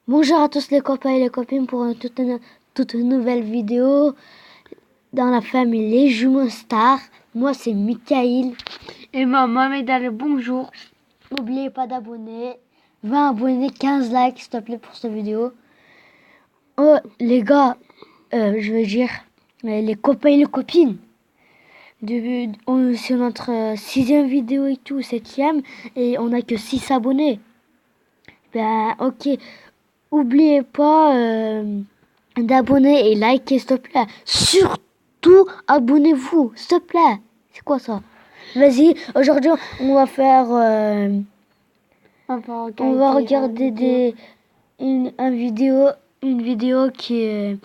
Bonjour à tous les copains et les copines pour toute une nouvelle vidéo dans la famille Les Jumeaux Stars. Moi c'est Mikaïl. Et moi, Mohamed Ali, bonjour. N'oubliez pas d'abonner. 20 abonnés, 15 likes s'il te plaît pour cette vidéo. Oh les gars, je veux dire les copains et les copines. C'est notre 6e vidéo et tout, 7e, et on a que 6 abonnés. Ben ok, oubliez pas d'abonner et liker s'il te plaît. Surtout abonnez-vous s'il te plaît. C'est quoi ça? Vas-y, aujourd'hui on va faire on va regarder une vidéo qui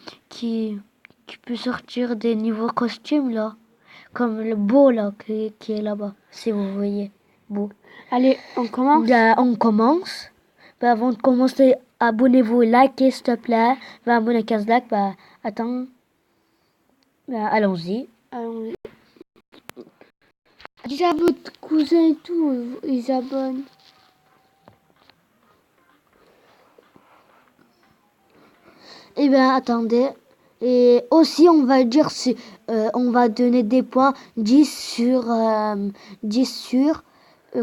peut sortir des nouveaux costumes là, comme le beau là qui est là-bas, si vous voyez beau. Allez, on commence. On commence. Bah, avant de commencer, abonnez-vous et likez s'il te plaît. 20 abonnés, 15 likes. Bah, attends. Bah, allons-y. Allons-y. Déjà, votre cousin et tout, ils s'abonnent. Eh bien, attendez. Et aussi, on va dire si on va donner des points 10 sur 10 sur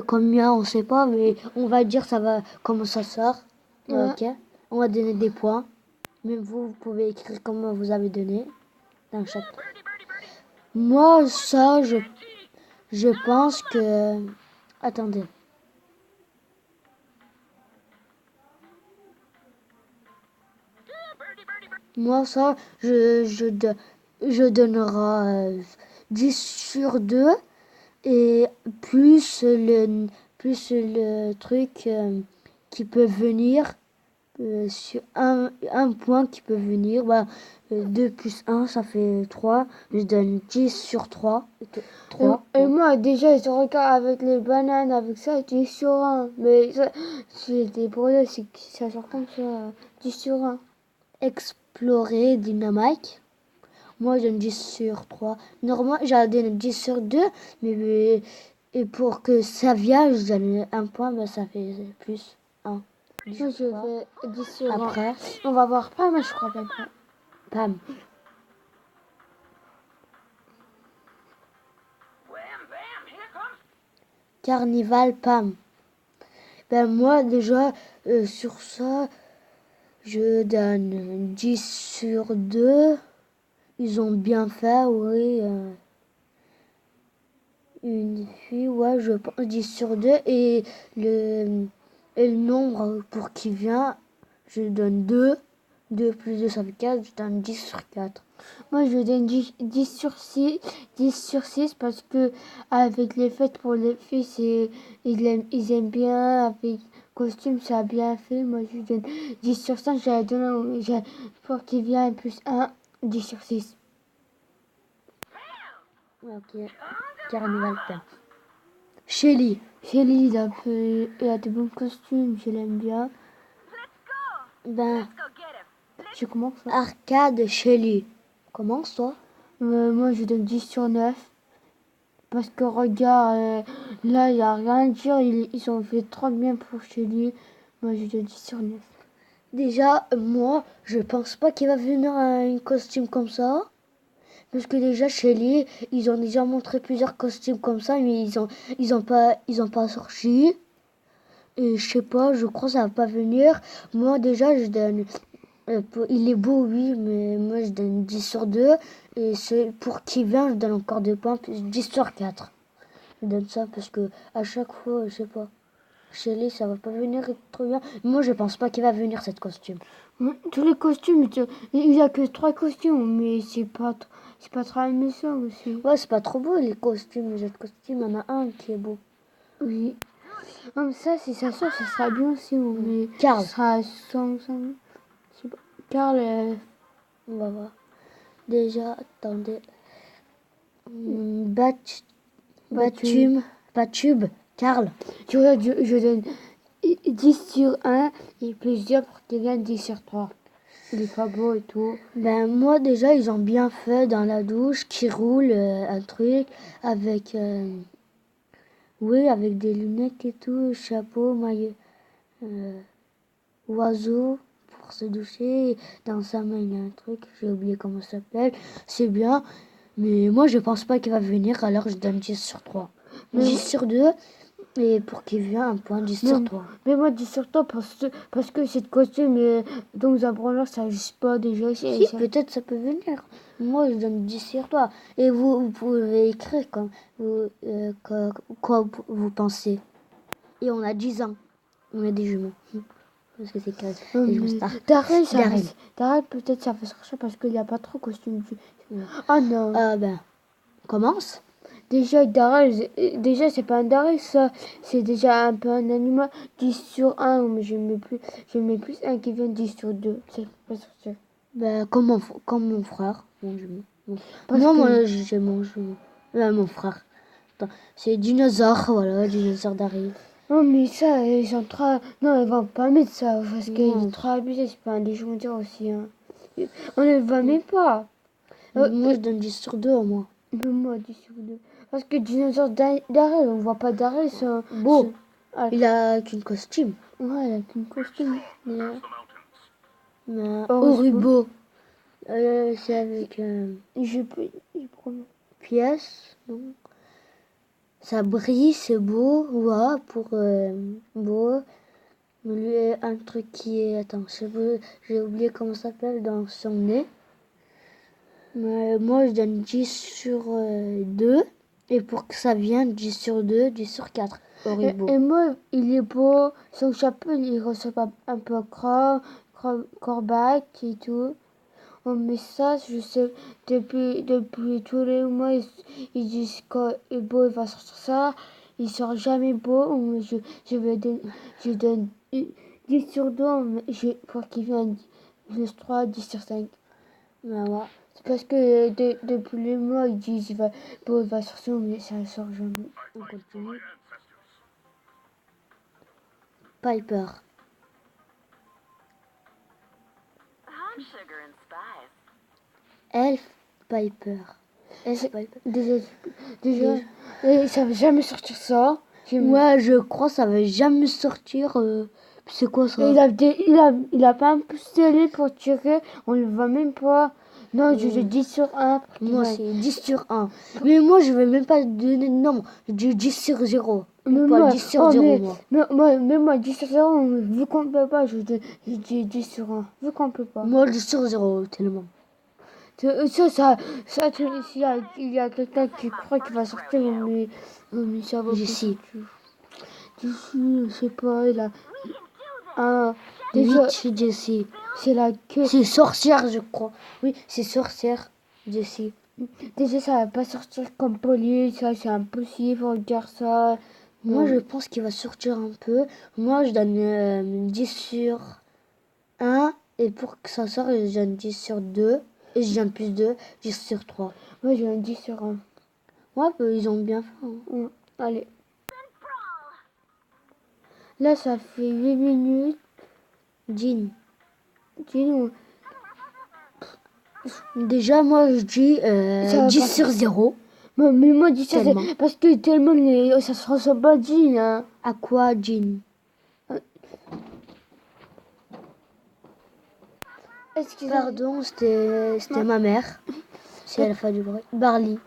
combien, on sait pas, mais on va dire ça va comment ça sort. Ouais. Ok. On va donner des points. Même vous pouvez écrire comment vous avez donné dans chaque. Moi, ça, je pense que. Attendez. Moi, ça, je donnerai 10 sur 2 et plus le truc qui peut venir sur un point qui peut venir. Bah, 2 plus 1, ça fait 3. Je donne 10 sur 3. 3. Et moi, déjà, je regarde avec les bananes, avec ça, 10 sur 1. Mais ça, c'est des problèmes, c'est que ça sort comme ça, 10 sur 1. Explorer Dynamite. Moi, je donne 10 sur 3. Normalement, j'allais donner 10 sur 2, mais et pour que ça vienne, je donne un point, ben, ça fait plus 1. Moi, je fais 10 sur 1. Après, On va voir pas, mais je crois bien pas. Pam. Carnival, Pam. Ben, moi, déjà, sur ça, je donne 10 sur 2. Ils ont bien fait, oui. Une fille, ouais, je pense 10 sur 2. Et le nombre pour qui vient, je donne 2. 2 plus 2, ça fait 4. Je donne 10 sur 4. Moi, je donne 10 sur 6. 10 sur 6 parce que avec les fêtes pour les filles, ils aiment bien. Avec costume, ça a bien fait. Moi, je donne 10 sur 5. J'ai donné pour qu'il vienne plus 1. 10 sur 6. Ok. Carnival Pam. Shelly. Shelly, il a de bons costumes. Je l'aime bien. Ben, Je commence. Arcade Shelly. Commence, toi. Moi, je donne 10 sur 9. Parce que regarde, là, il n'y a rien à dire. Ils ont fait trop bien pour Shelly. Moi, je donne 10 sur 9. Déjà, moi, je pense pas qu'il va venir un costume comme ça. Parce que déjà, Shelly, ils ont déjà montré plusieurs costumes comme ça, mais ils ont pas sorti. Et je sais pas, je crois que ça va pas venir. Moi, déjà, je donne. Il est beau, oui, mais moi, je donne 10 sur 2. Et pour qui vient, je donne encore 2 points, plus 10 sur 4. Je donne ça parce que à chaque fois, je sais pas. Shelly, ça va pas venir trop bien. Moi, je pense pas qu'il va venir, cette costume. Tous les costumes, il n'y a que 3 costumes, mais c'est pas très méchant aussi. Ouais, c'est pas trop beau, les costumes. Les autres costumes, il y en a un qui est beau. Oui. Comme ça, si ça sort, ça sera bien aussi. Mais Carl. Ça sera je sais pas. Carl, On va voir. Déjà, attendez. Batube, Carl. je donne 10 sur 1 et plusieurs pour qu'il vienne 10 sur 3. Il est pas beau et tout. Ben moi déjà ils ont bien fait dans la douche qui roule un truc avec oui avec des lunettes et tout, chapeau, maillot, oiseau pour se doucher. Dans sa main, il a un truc, j'ai oublié comment ça s'appelle. C'est bien, mais moi, je pense pas qu'il va venir, alors je donne 10 sur 3. 10 sur 2, et pour qu'il vienne, un point, 10 sur 3. Mais moi, 10 sur 3 parce que cette costume dans un branleur, ça n'existe pas déjà. Si, peut-être ça peut venir. Moi, je donne 10 sur 3. Et vous pouvez écrire quoi vous pensez. Et on a 10 ans. On a des jumeaux. Parce que c'est des jumeaux stars. Daryl, peut-être ça va sortir parce qu'il n'y a pas trop de costume. Ah non. Commence. Déjà, Daryl, c'est pas un Daryl, ça. C'est déjà un peu un animal. 10 sur 1, mais je mets plus un qui vient 10 sur 2. Ça va sortir. Comme mon frère. Mon jumeau. Moi, j'ai mon jumeau. Mon frère. Attends, c'est dinosaure, voilà, dinosaure Daryl. Non, mais ça, ils sont trop... Non, ils vont pas mettre ça, parce qu'il est trop abusé, c'est pas un légendaire aussi. Hein. On ne va même pas. Moi, je donne 10 sur 2 au moins. Mais moi, 10 sur 2. Parce que dinosaure Daryl, on voit pas Daryl, ça... Beau. Il a qu'une costume. Ouais, il a qu'une costume. Horibo. C'est avec... pièce, non. Ça brille, c'est beau, ouais, pour beau. Lui, un truc qui est, attends, j'ai oublié comment ça s'appelle dans son nez. Mais moi, je donne 10 sur 2. Et pour que ça vienne, 10 sur 2, 10 sur 4. Et moi, il est beau. Son chapeau, il ressemble un peu à Corbac et tout. Oh, mais ça, je sais, depuis tous les mois, ils disent que beau, il va sortir ça. Il sort jamais beau. Je donne 10 sur 2, pour qu'il vienne 10 3, 10 sur 5. Ouais. C'est parce que depuis les mois, ils disent il va sortir, mais ça ne sort jamais. On continue. Piper. Elf Piper. Déjà, ça va jamais sortir ça. Moi, je crois que ça va jamais sortir. C'est quoi ça? Il a pas un pouce télé pour tirer. On le voit même pas. Non, je 10 sur 1. Moi, c'est 10 sur 1. Mais moi, je vais même pas donner de nom. Je dis 10 sur 0. Pas 10 sur 0, moi. Mais moi, 10 sur 0, vu qu'on peut pas, je dis 10 sur 1. Vu qu'on peut pas. Moi, 10 sur 0, tellement. Il y a quelqu'un qui croit qu'il va sortir, mais ça va D'ici, je sais pas, il a... déjà, Jessie. C'est la queue. C'est sorcière, je crois. Oui, c'est sorcière, Jessie. Déjà, ça va pas sortir comme police, ça, c'est impossible, regarde ça. Moi, je pense qu'il va sortir un peu. Moi, je donne 10 sur 1. Et pour que ça sorte, je donne 10 sur 2. Et je donne plus 2, 10 sur 3. Moi, je donne 10 sur 1. Ouais, ils ont bien fait. Hein. Allez. Là, ça fait 8 minutes. Jean. Jean, déjà, moi, je dis 10 sur 0. Mais moi, 10 sur 0. Parce que tellement ça se ressemble pas à Jean. Hein. À quoi, Jean? Pardon, c'était ma mère. C'est la fin du bruit. Barley.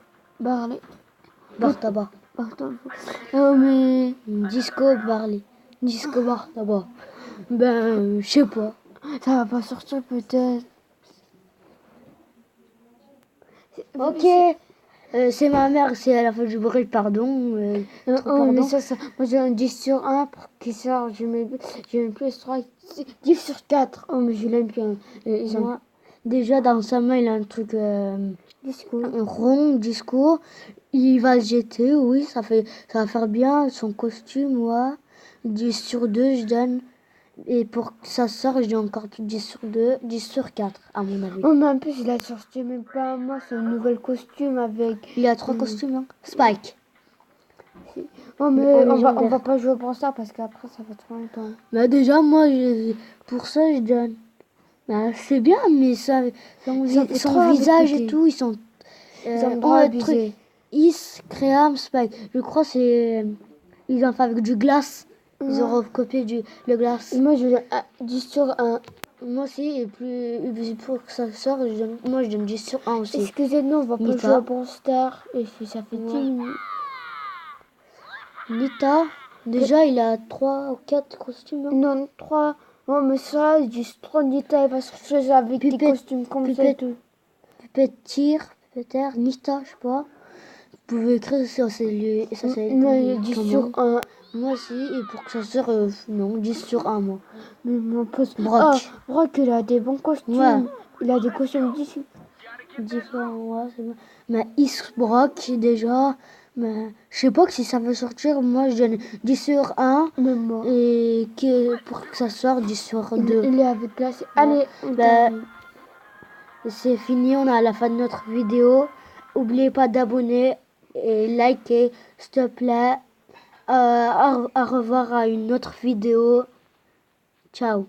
Bartaba. Oh, mais... Disco Barley. Disco Bartaba. Je sais pas. Ça va pas sortir peut-être. Ok. C'est ma mère, c'est à la fin du bruit, pardon. Pardon. Mais ça, moi j'ai un 10 sur 1 pour qu'il sort. Je mets plus 3. 10 sur 4. Oh, mais je l'aime bien. Moi, déjà, dans sa main, il a un truc disco. Un rond disco. Il va le jeter, oui, ça va faire bien. Son costume, ouais. 10 sur 2, je donne. Et pour que ça sorte, je donne encore 10 sur 2, 10 sur 4, à mon avis. Oh, mais en plus, il a sorti même pas moi, son nouvel costume avec... Il a 3 costumes, hein. Spike. Oh, mais on va pas jouer pour ça, parce qu'après, ça va trop longtemps. Bah déjà, moi, pour ça, je donne... c'est bien, mais son visage et tout, ils sont... Ils ont trop abusé. Is, Créam, Spike. Je crois que c'est... Ils ont fait avec du glace. Ils ont recopié le glace. Et moi, je donne 10 sur 1. Moi aussi, et plus pour que ça sorte, moi je donne 10 sur 1 aussi. Excusez-nous, on va pas Nita. jouer à Brawl Stars. Et puis ça fait 10 Ouais. minutes. Nita, déjà il a 3 ou 4 costumes. Hein. Non, 3. Oh, mais ça, juste 3 Nita, il va se changer avec des Pipette, costumes comme ça et tout. Pipette Tire, Pipette Nita, je sais pas. Vous pouvez écrire ça, c'est lui. Ça, c'est Moi, 10 comment sur 1. Moi aussi, et pour que ça sorte, non, 10 sur 1, moi. Mais mon pote. Brock. Ah, Brock, il a des bons costumes. Ouais. Il a des costumes Différent, ouais, c'est bon. Mais Brock, déjà, mais je sais pas que si ça veut sortir, moi je donne 10 sur 1. Même moi. Et pour que ça sorte, 10 sur 2. Il est avec la... Allez, on termine. C'est fini, on est à la fin de notre vidéo. N'oubliez pas d'abonner et liker, s'il te plaît. À revoir à une autre vidéo. Ciao.